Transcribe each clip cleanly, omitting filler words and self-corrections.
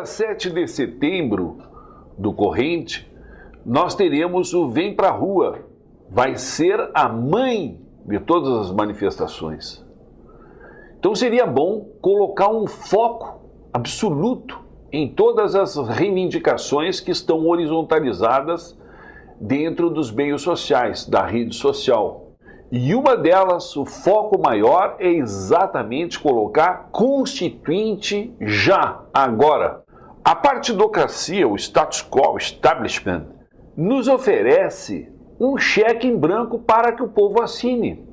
dia 7 de setembro do corrente, nós teremos o Vem Pra Rua. Vai ser a mãe de todas as manifestações. Então seria bom colocar um foco absoluto em todas as reivindicações que estão horizontalizadas dentro dos meios sociais, da rede social. E uma delas, o foco maior, é exatamente colocar constituinte já, agora. A partidocracia, o status quo, o establishment, nos oferece um cheque em branco para que o povo assine,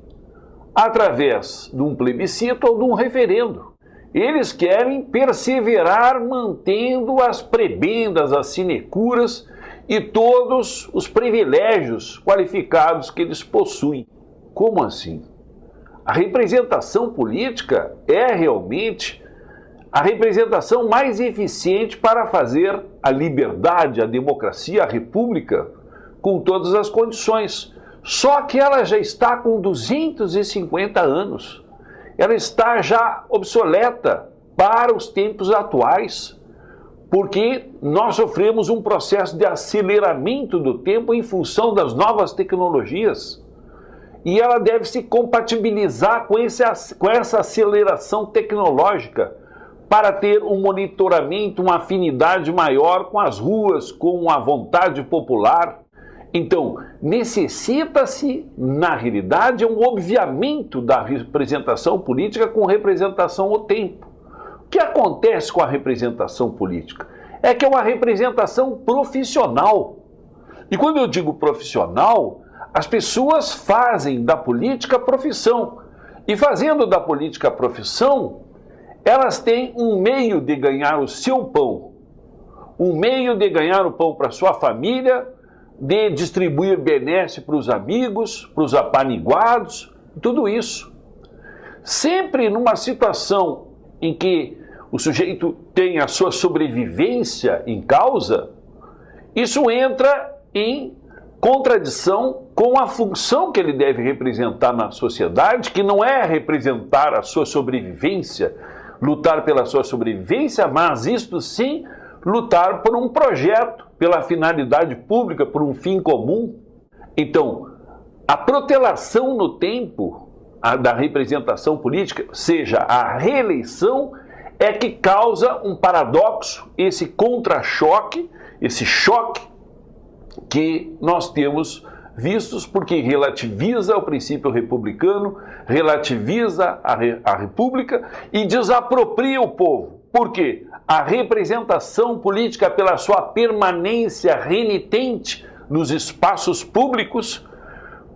através de um plebiscito ou de um referendo. Eles querem perseverar mantendo as prebendas, as sinecuras e todos os privilégios qualificados que eles possuem. Como assim? A representação política é realmente a representação mais eficiente para fazer a liberdade, a democracia, a república com todas as condições. Só que ela já está com 250 anos. Ela está já obsoleta para os tempos atuais, porque nós sofremos um processo de aceleramento do tempo em função das novas tecnologias. E ela deve se compatibilizar com essa aceleração tecnológica para ter um monitoramento, uma afinidade maior com as ruas, com a vontade popular. Então, necessita-se, na realidade, um obviamento da representação política com representação ao tempo. O que acontece com a representação política? É que é uma representação profissional. E quando eu digo profissional, as pessoas fazem da política profissão. E fazendo da política profissão, elas têm um meio de ganhar o seu pão. Um meio de ganhar o pão para sua família, de distribuir benesse para os amigos, para os apaniguados, tudo isso. Sempre numa situação em que o sujeito tem a sua sobrevivência em causa, isso entra em contradição com a função que ele deve representar na sociedade, que não é representar a sua sobrevivência, lutar pela sua sobrevivência, mas isto sim, lutar por um projeto, pela finalidade pública, por um fim comum. Então, a protelação no tempo da representação política, seja a reeleição, é que causa um paradoxo, esse contra-choque, esse choque que nós temos vistos, porque relativiza o princípio republicano, relativiza a república e desapropria o povo. Por quê? A representação política, pela sua permanência renitente nos espaços públicos,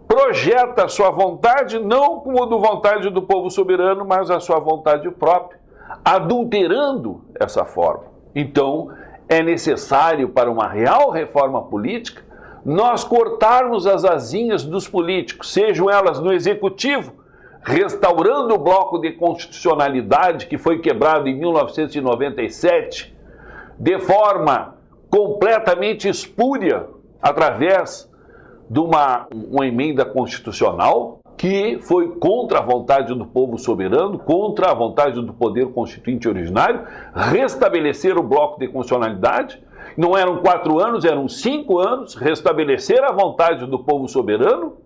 projeta a sua vontade, não como a vontade do povo soberano, mas a sua vontade própria, adulterando essa forma. Então, é necessário, para uma real reforma política, nós cortarmos as asinhas dos políticos, sejam elas no executivo, restaurando o bloco de constitucionalidade que foi quebrado em 1997, de forma completamente espúria, através de uma emenda constitucional que foi contra a vontade do povo soberano, contra a vontade do poder constituinte originário, restabelecer o bloco de constitucionalidade. Não eram 4 anos, eram 5 anos, restabelecer a vontade do povo soberano.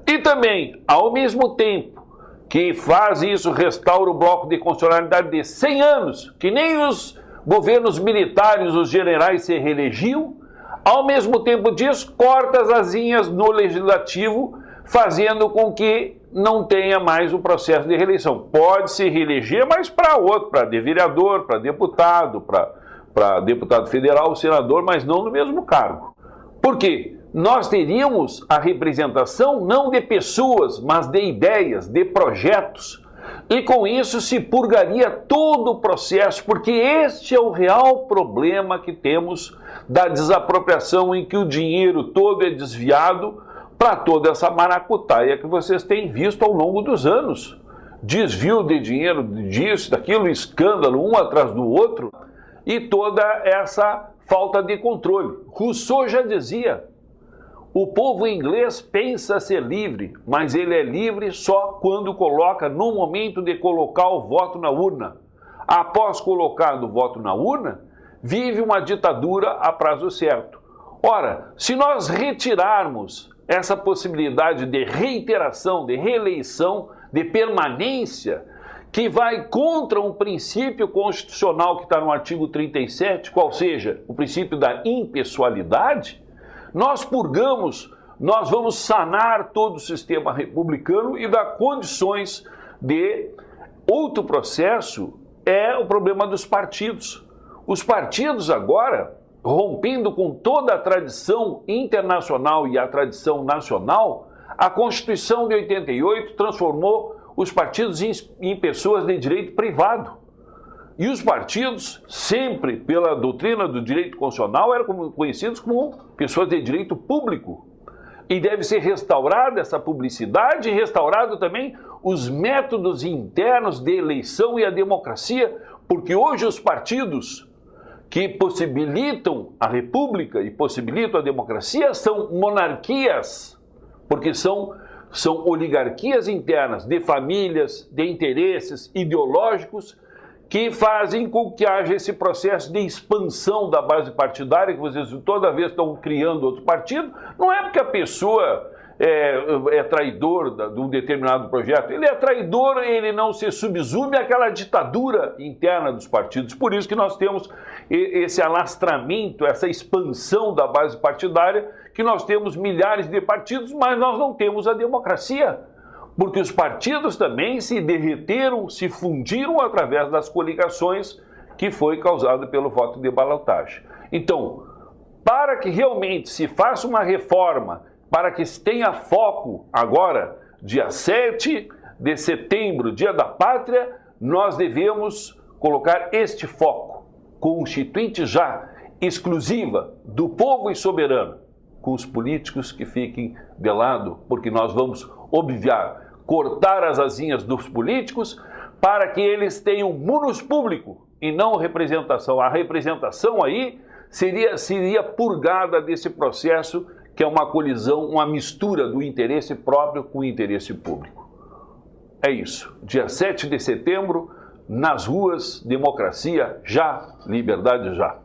E também, ao mesmo tempo que faz isso, restaura o bloco de constitucionalidade de 100 anos, que nem os governos militares, os generais se reelegiam, ao mesmo tempo disso, corta as asinhas no legislativo, fazendo com que não tenha mais o processo de reeleição. Pode se reeleger, mas para outro, para vereador, para deputado federal, senador, mas não no mesmo cargo. Por quê? Nós teríamos a representação não de pessoas, mas de ideias, de projetos. E com isso se purgaria todo o processo, porque este é o real problema que temos da desapropriação, em que o dinheiro todo é desviado para toda essa maracutaia que vocês têm visto ao longo dos anos. Desvio de dinheiro disso, daquilo, escândalo, um atrás do outro, e toda essa falta de controle. Rousseau já dizia: o povo inglês pensa ser livre, mas ele é livre só quando coloca, no momento de colocar o voto na urna. Após colocar o voto na urna, vive uma ditadura a prazo certo. Ora, se nós retirarmos essa possibilidade de reiteração, de reeleição, de permanência, que vai contra um princípio constitucional que está no artigo 37, qual seja o princípio da impessoalidade, nós purgamos, nós vamos sanar todo o sistema republicano e dar condições de outro processo é o problema dos partidos. Os partidos agora, rompendo com toda a tradição internacional e a tradição nacional, a Constituição de 88 transformou os partidos em pessoas de direito privado. E os partidos, sempre pela doutrina do direito constitucional, eram conhecidos como pessoas de direito público. E deve ser restaurada essa publicidade e restaurado também os métodos internos de eleição e a democracia, porque hoje os partidos que possibilitam a república e possibilitam a democracia são monarquias, porque são oligarquias internas de famílias, de interesses ideológicos que fazem com que haja esse processo de expansão da base partidária, que vocês toda vez estão criando outro partido. Não é porque a pessoa é traidor de um determinado projeto. Ele é traidor, ele não se subsume àquela ditadura interna dos partidos. Por isso que nós temos esse alastramento, essa expansão da base partidária, que nós temos milhares de partidos, mas nós não temos a democracia. Porque os partidos também se derreteram, se fundiram através das coligações que foi causada pelo voto de balotagem. Então, para que realmente se faça uma reforma, para que se tenha foco agora, dia 7 de setembro, Dia da Pátria, nós devemos colocar este foco constituinte já, exclusiva, do povo e soberano, com os políticos que fiquem de lado, porque nós vamos obviar, cortar as asinhas dos políticos para que eles tenham munus público e não representação. A representação aí seria purgada desse processo que é uma colisão, uma mistura do interesse próprio com o interesse público. É isso. Dia 7 de setembro, nas ruas, democracia já, liberdade já.